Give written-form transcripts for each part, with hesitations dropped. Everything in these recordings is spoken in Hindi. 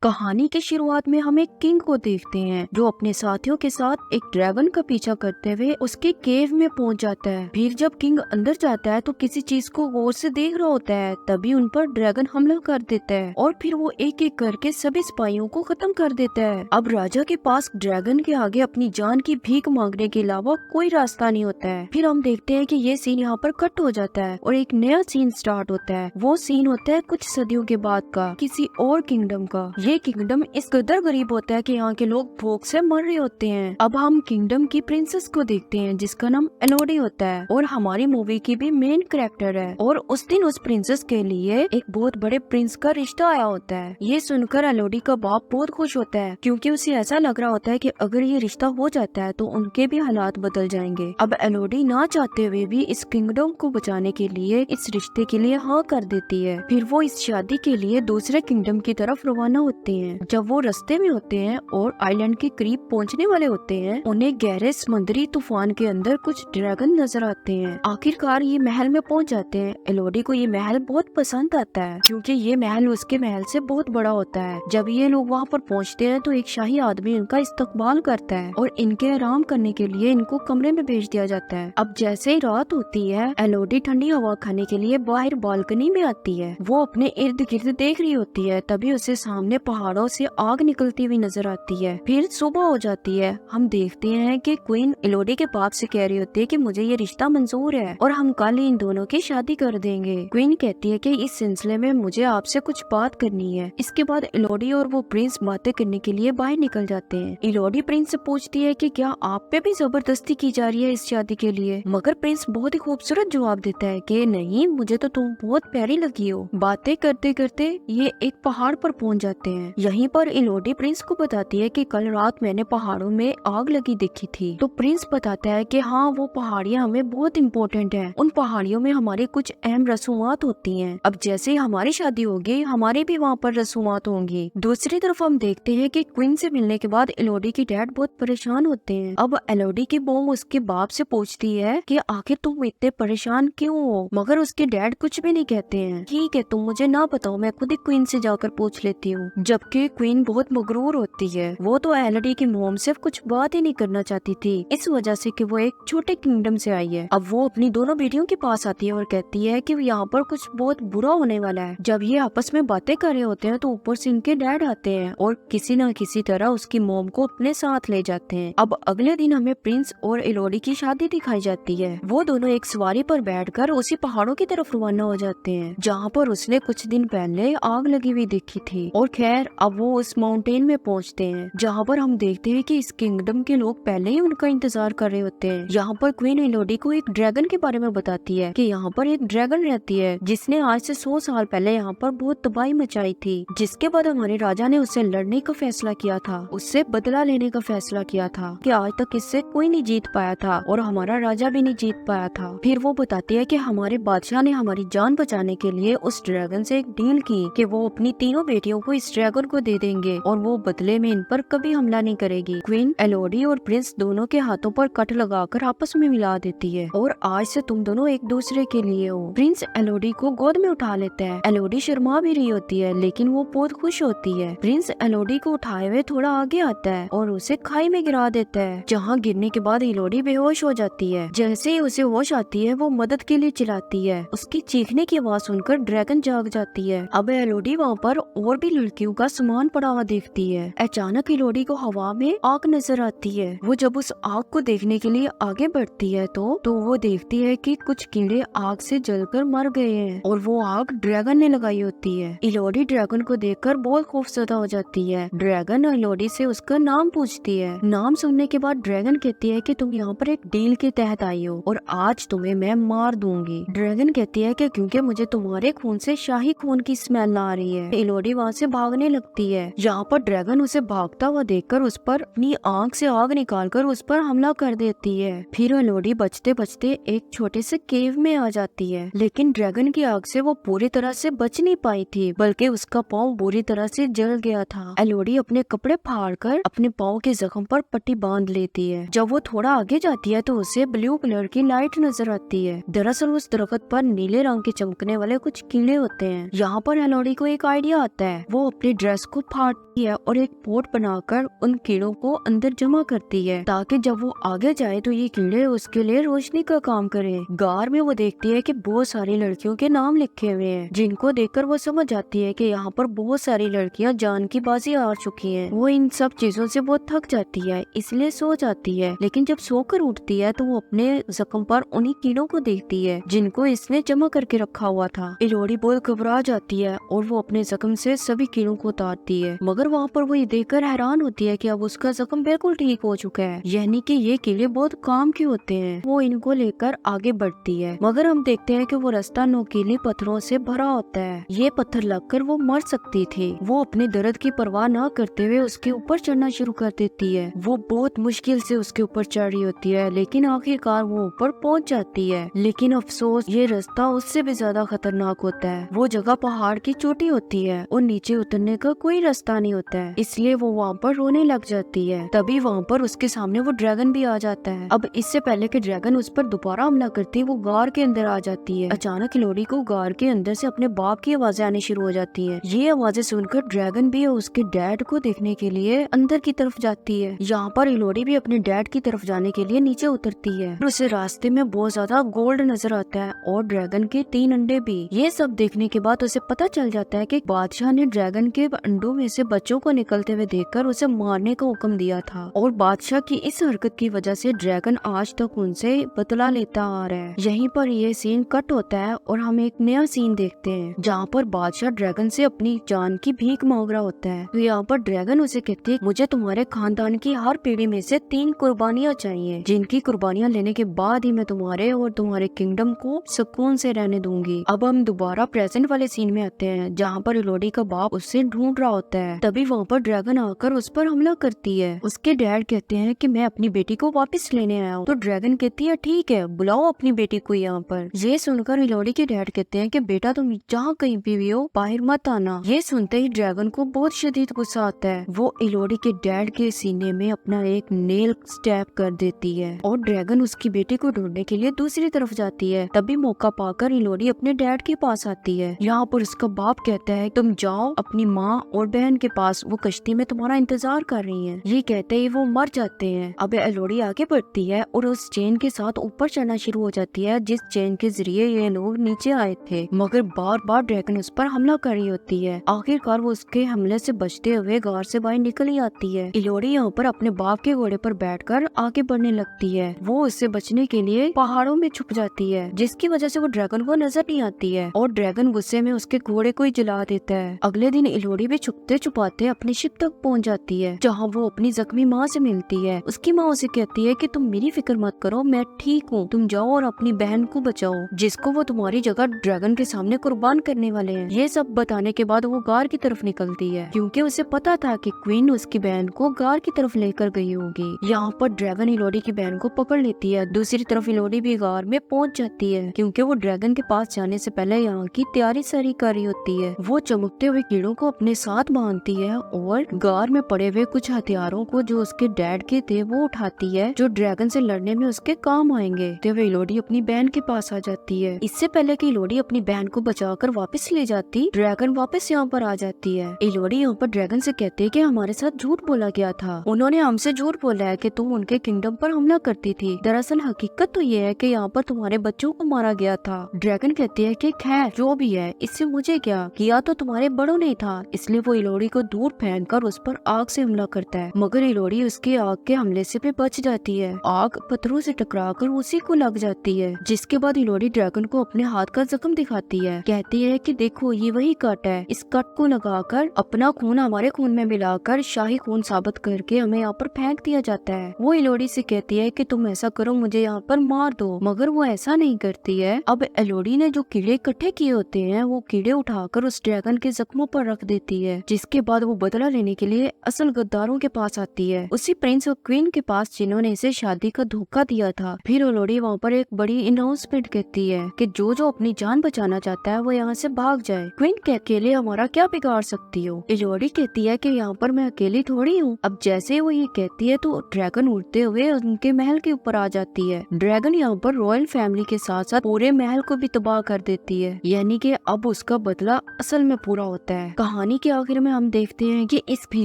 कहानी की शुरुआत में हम एक किंग को देखते हैं जो अपने साथियों के साथ एक ड्रैगन का पीछा करते हुए उसके केव में पहुंच जाता है। फिर जब किंग अंदर जाता है तो किसी चीज को गौर से देख रहा होता है, तभी उन पर ड्रैगन हमला कर देता है और फिर वो एक एक करके सभी सिपाहियों को खत्म कर देता है। अब राजा के पास ड्रैगन के आगे अपनी जान की भीख मांगने के अलावा कोई रास्ता नहीं होता है। फिर हम देखते हैं कि ये सीन यहाँ पर कट हो जाता है और एक नया सीन स्टार्ट होता है। वो सीन होता है कुछ सदियों के बाद का किसी और किंगडम का। ये किंगडम इस कदर गरीब होता है कि यहाँ के लोग भूख से मर रहे होते हैं। अब हम किंगडम की प्रिंसेस को देखते हैं जिसका नाम एलोडी होता है और हमारी मूवी की भी मेन कैरेक्टर है। और उस दिन उस प्रिंसेस के लिए एक बहुत बड़े प्रिंस का रिश्ता आया होता है। ये सुनकर एलोडी का बाप बहुत खुश होता है क्योंकि उसे ऐसा लग रहा होता है कि अगर ये रिश्ता हो जाता है तो उनके भी हालात बदल जाएंगे। अब एलोडी ना चाहते हुए भी इस किंगडम को बचाने के लिए इस रिश्ते के लिए हाँ कर देती है। फिर वो इस शादी के लिए दूसरे किंगडम की तरफ रवाना होते हैं। जब वो रास्ते में होते हैं और आइलैंड के करीब पहुंचने वाले होते हैं, उन्हें गहरे समुद्री तूफान के अंदर कुछ ड्रैगन नजर आते हैं। आखिरकार ये महल में पहुंच जाते हैं। एलोडी को ये महल बहुत पसंद आता है क्योंकि ये महल उसके महल से बहुत बड़ा होता है। जब ये लोग वहाँ पर पहुँचते हैं तो एक शाही आदमी इनका इस्तकबाल करता है और इनके आराम करने के लिए इनको कमरे में भेज दिया जाता है। अब जैसे ही रात होती है, एलोडी ठंडी हवा खाने के लिए बाहर बालकनी में आती है। वो अपने इर्द गिर्द देख रही होती है, तभी उसे सामने पहाड़ों से आग निकलती हुई नजर आती है। फिर सुबह हो जाती है। हम देखते हैं कि क्वीन एलोडी के बाप से कह रही होती है कि मुझे ये रिश्ता मंजूर है और हम कल इन दोनों की शादी कर देंगे। क्वीन कहती है कि इस सिलसिले में मुझे आपसे कुछ बात करनी है। इसके बाद एलोडी और वो प्रिंस बातें करने के लिए बाहर निकल जाते हैं। एलोडी प्रिंस से पूछती है कि क्या आप पे भी जबरदस्ती की जा रही है इस शादी के लिए, मगर प्रिंस बहुत ही खूबसूरत जवाब देता है कि नहीं, मुझे तो तुम बहुत प्यारी लगी हो। बातें करते करते ये एक पहाड़ पर पहुंच जाते हैं। यहीं पर एलोडी प्रिंस को बताती है कि कल रात मैंने पहाड़ों में आग लगी देखी थी। तो प्रिंस बताता है कि हाँ, वो पहाड़ियाँ हमें बहुत इम्पोर्टेंट है। उन पहाड़ियों में हमारी कुछ अहम रसूमात होती हैं। अब जैसे ही हमारी शादी होगी, हमारी भी वहाँ पर रसूमात होंगी। दूसरी तरफ हम देखते हैं कि क्वीन से मिलने के बाद एलोडी की डैड बहुत परेशान होते हैं। अब एलोडी की बहू उसके बाप से पूछती है कि आखिर तुम इतने परेशान क्यों हो, मगर उसके डैड कुछ भी नहीं कहते हैं। ठीक है, तुम मुझे ना बताओ, मैं खुद ही क्वीन से जाकर पूछ लेती हूँ। जबकि क्वीन बहुत मगरूर होती है। वो तो एलोडी की मोम से कुछ बात ही नहीं करना चाहती थी, इस वजह से कि वो एक छोटे किंगडम से आई है। अब वो अपनी दोनों बेटियों के पास आती है और कहती है कि यहाँ पर कुछ बहुत बुरा होने वाला है। जब ये आपस में बातें कर रहे होते हैं तो ऊपर से इनके डैड आते हैं और किसी न किसी तरह उसकी मोम को अपने साथ ले जाते हैं। अब अगले दिन हमें प्रिंस और एलोडी की शादी दिखाई जाती है। वो दोनों एक सवारी पर बैठकर उसी पहाड़ों की तरफ रवाना हो जाते हैं जहाँ पर उसने कुछ दिन पहले आग लगी हुई देखी थी। और खैर, अब वो उस माउंटेन में पहुंचते हैं जहाँ पर हम देखते हैं कि इस किंगडम के लोग पहले ही उनका इंतजार कर रहे होते हैं। यहाँ पर क्वीन एलोडी को एक ड्रैगन के बारे में बताती है कि यहाँ पर एक ड्रैगन रहती है जिसने आज से 100 साल पहले यहाँ पर बहुत तबाही मचाई थी, जिसके बाद हमारे राजा ने उससे लड़ने का फैसला किया था, उससे बदला लेने का फैसला किया था कि आज तक इससे कोई नहीं जीत पाया था और हमारा राजा भी नहीं जीत पाया था। फिर वो बताती है कि हमारे बादशाह ने हमारी जान बचाने के लिए उस ड्रैगन से एक डील की कि वो अपनी तीनों बेटियों को इस ड्रैगन को दे देंगे और वो बदले में इन पर कभी हमला नहीं करेगी। क्वीन एलोडी और प्रिंस दोनों के हाथों पर कट लगाकर आपस में मिला देती है और आज से तुम दोनों एक दूसरे के लिए हो। प्रिंस एलोडी को गोद में उठा लेता है। एलोडी शर्मा भी रही होती है लेकिन वो बहुत खुश होती है। प्रिंस एलोडी को उठाए हुए थोड़ा आगे आता है और उसे खाई में गिरा देता है, जहाँ गिरने के बाद एलोडी बेहोश हो जाती है। जैसे ही उसे होश आती है, वो मदद के लिए चिल्लाती है। उसकी चीखने की आवाज सुनकर ड्रैगन जाग जाती है। अब एलोडी वहाँ पर और भी लड़कियों का सामान पड़ा हुआ देखती है। अचानक एलोडी को हवा में आग नजर आती है। वो जब उस आग को देखने के लिए आगे बढ़ती है तो वो देखती है कि कुछ कीड़े आग से जलकर मर गए हैं और वो आग ड्रैगन ने लगाई होती है। एलोडी ड्रैगन को देखकर बहुत खौफजदा हो जाती है। ड्रैगन एलोडी से उसका नाम पूछती है। नाम सुनने के बाद ड्रैगन कहती है कि तुम यहाँ पर एक डील के तहत आई हो और आज तुम्हें मैं मार दूंगी। ड्रैगन कहती है कि क्योंकि मुझे तुम्हारे खून से शाही खून की स्मेल आ रही है। एलोडी वहाँ से भागने लगती है। यहाँ पर ड्रैगन उसे भागता हुआ देखकर उस पर अपनी आंख से आग निकालकर उस पर हमला कर देती है। फिर एलोडी बचते बचते एक छोटे से केव में आ जाती है, लेकिन ड्रैगन की आग से वो पूरी तरह से बच नहीं पाई थी, बल्कि उसका पाँव बुरी तरह से जल गया था। एलोडी अपने कपड़े फाड़कर अपने पाँव के जख्म पर पट्टी बांध लेती है। जब वो थोड़ा आगे जाती है तो उसे ब्लू कलर की लाइट नजर आती है। दरअसल उस दरख्त पर नीले रंग के चमकने वाले कुछ कीड़े होते हैं। यहाँ पर एलोडी को एक आइडिया आता है। वो अपने अपनी ड्रेस को फाड़ती है और एक पोट बनाकर उन कीड़ों को अंदर जमा करती है ताकि जब वो आगे जाए तो ये कीड़े उसके लिए रोशनी का काम करें। गार में वो देखती है कि बहुत सारी लड़कियों के नाम लिखे हुए हैं, जिनको देखकर वो समझ जाती है कि यहाँ पर बहुत सारी लड़कियाँ जान की बाजी हार चुकी हैं। वो इन सब चीजों से बहुत थक जाती है, इसलिए सो जाती है। लेकिन जब सोकर उठती है तो वो अपने जख्म पर उन्हीं कीड़ों को देखती है जिनको इसने जमा करके रखा हुआ था। इलोरी बहुत घबरा जाती है और वो अपने जख्म से सभी कीड़ों को उतारती है, मगर वहाँ पर वो ये देखकर हैरान होती है कि अब उसका जख्म बिल्कुल ठीक हो चुका है, यानी कि ये कीड़े बहुत काम के होते हैं। वो इनको लेकर आगे बढ़ती है, मगर हम देखते हैं कि वो रास्ता नोकीले पत्थरों से भरा होता है। ये पत्थर लगकर वो मर सकती थी। वो अपने दर्द की परवाह न करते हुए उसके ऊपर चढ़ना शुरू कर देती है। वो बहुत मुश्किल से उसके ऊपर चढ़ रही होती है, लेकिन आखिरकार वो ऊपर पहुंच जाती है। लेकिन अफसोस, ये रास्ता उससे भी ज्यादा खतरनाक होता है। वो जगह पहाड़ की चोटी होती है और नीचे उतरने का कोई रास्ता नहीं होता है, इसलिए वो वहाँ पर रोने लग जाती है। तभी वहाँ पर उसके सामने वो ड्रैगन भी आ जाता है। अब इससे पहले कि ड्रैगन उस पर दोबारा हमला करती, वो गार के अंदर आ जाती है। अचानक इलोरी को गार के अंदर से अपने बाप की आवाजें आनी शुरू हो जाती है। ये आवाजें सुनकर ड्रैगन भी उसके डैड को देखने के लिए अंदर की तरफ जाती है। यहाँ पर इलोरी भी अपने डैड की तरफ जाने के लिए नीचे उतरती है। उसे रास्ते में बहुत ज्यादा गोल्ड नजर आता है और ड्रैगन के 3 अंडे भी। ये सब देखने के बाद उसे पता चल जाता है कि बादशाह ने ड्रैगन के अंडों में से बच्चों को निकलते हुए देखकर उसे मारने का हुक्म दिया था, और बादशाह की इस हरकत की वजह से ड्रैगन आज तक उनसे बदला लेता आ रहा है। यहीं पर ये सीन कट होता है और हम एक नया सीन देखते हैं जहाँ पर बादशाह ड्रैगन से अपनी जान की भीख मांग रहा होता है। तो यहाँ पर ड्रैगन उसे कहती है, मुझे तुम्हारे खानदान की हर पीढ़ी में से 3 कुर्बानियाँ चाहिए, जिनकी कुर्बानियाँ लेने के बाद ही मैं तुम्हारे और तुम्हारे किंगडम को सुकून से रहने दूंगी। अब हम दोबारा प्रेजेंट वाले सीन में आते हैं जहाँ पर इलोरी का बाप उससे ढूंढ रहा होता है। तभी वहाँ पर ड्रैगन आकर उस पर हमला करती है। उसके डैड कहते हैं कि मैं अपनी बेटी को वापस लेने आया हूँ। तो ड्रैगन कहती है, ठीक है, बुलाओ अपनी बेटी को यहाँ पर। ये सुनकर इलोरी के डैड कहते हैं कि बेटा तुम जहाँ कहीं भी हो बाहर मत आना। ये सुनते ही ड्रैगन को बहुत शदीद गुस्सा आता है। वो इलोरी के डैड के सीने में अपना एक नेल स्टैब कर देती है और ड्रैगन उसकी बेटी को ढूंढने के लिए दूसरी तरफ जाती है। तभी मौका पाकर इलोरी अपने डैड के पास आती है। यहाँ पर उसका बाप कहता है, तुम जाओ अपनी माँ और बहन के पास, वो कश्ती में तुम्हारा इंतजार कर रही हैं। ये कहते ही वो मर जाते हैं। अब इलोरी आगे बढ़ती है और उस चेन के साथ ऊपर चढ़ना शुरू हो जाती है जिस चेन के जरिए ये लोग नीचे आए थे, मगर बार बार ड्रैगन उस पर हमला कर रही होती है। आखिरकार वो उसके हमले से बचते हुए गार से बाहर निकल ही आती है। इलोरी यहाँ पर अपने बाप के घोड़े पर बैठकर आगे बढ़ने लगती है। वो उससे बचने के लिए पहाड़ों में छुप जाती है, जिसकी वजह से वो ड्रैगन को नजर नहीं आती है और ड्रैगन गुस्से में उसके घोड़े को ही जला देता है। अगले दिन इलोरी भी छुपते छुपाते अपनी शिप तक पहुंच जाती है, जहाँ वो अपनी जख्मी माँ से मिलती है। उसकी माँ उसे कहती है कि तुम मेरी फिक्र मत करो, मैं ठीक हूँ, तुम जाओ और अपनी बहन को बचाओ, जिसको वो तुम्हारी जगह ड्रैगन के सामने कुर्बान करने वाले हैं। ये सब बताने के बाद वो गार की तरफ निकलती है, क्योंकि उसे पता था कि क्वीन उसकी बहन को गार की तरफ लेकर गई होगी। यहाँ पर ड्रैगन इलोरी की बहन को पकड़ लेती है। दूसरी तरफ इलोरी भी गार में पहुँच जाती है, क्योंकि वो ड्रैगन के पास जाने से पहले यहाँ की तैयारी सारी कर रही होती है। वो चमकते हुए कीड़ों को अपने साथ बांधती है और गार में पड़े हुए कुछ हथियारों को जो उसके डैड के थे वो उठाती है, जो ड्रैगन से लड़ने में उसके काम आएंगे। तो वे इलोरी अपनी बहन के पास आ जाती है। इससे पहले कि इलोरी अपनी बहन को बचाकर वापस ले जाती, ड्रैगन वापस यहाँ पर आ जाती है। इलोरी यहाँ पर ड्रैगन से कहती है कि हमारे साथ झूठ बोला गया था, उन्होंने हमसे झूठ बोला है कि तुम उनके किंगडम पर हमला करती थी। दरअसल हकीकत तो ये है कि यहाँ पर तुम्हारे बच्चों को मारा गया था। ड्रैगन कहती है कि खैर जो भी है, इससे मुझे क्या, किया तो तुम्हारे बड़ों ने था। इसलिए वो इलोरी को दूर फेंककर उस पर आग से हमला करता है, मगर इलोरी उसकी आग के हमले से भी बच जाती है। आग पत्थरों से टकराकर उसी को लग जाती है, जिसके बाद इलोरी ड्रैगन को अपने हाथ का जख्म दिखाती है। कहती है कि देखो ये वही कट है, इस कट को लगाकर अपना खून हमारे खून में मिलाकर शाही खून साबित करके हमें यहाँ पर फेंक दिया जाता है। वो इलोरी से कहती है कि तुम ऐसा करो, मुझे यहाँ पर मार दो, मगर वो ऐसा नहीं करती है। अब इलोरी ने जो कीड़े इकट्ठे किए होते हैं वो कीड़े उठाकर उस ड्रैगन के जख्मों पर रख देती है, जिसके बाद वो बदला लेने के लिए असल गद्दारों के पास आती है, उसी प्रिंस और क्वीन के पास जिन्होंने इसे शादी का धोखा दिया था। फिर इलोरी वहाँ पर एक बड़ी अनाउंसमेंट कहती है कि जो अपनी जान बचाना चाहता है वो यहाँ से भाग जाए। क्वीन के अकेले हमारा क्या बिगाड़ सकती हो। इलोरी कहती है कि यहाँ पर मैं अकेली थोड़ी हूँ। अब जैसे वो ये कहती है तो ड्रैगन उड़ते हुए उनके महल के ऊपर आ जाती है। ड्रैगन यहाँ पर रॉयल फैमिली के साथ साथ पूरे महल को भी तबाह कर देती है, यानी कि अब उसका बदला असल में पूरा होता है। कहानी कहानी के आखिर में हम देखते हैं कि इस फिर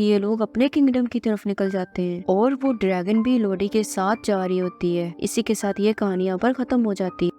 ये लोग अपने किंगडम की तरफ निकल जाते हैं और वो ड्रैगन भी लोडी के साथ जा रही होती है। इसी के साथ ये कहानी यहाँ पर खत्म हो जाती है।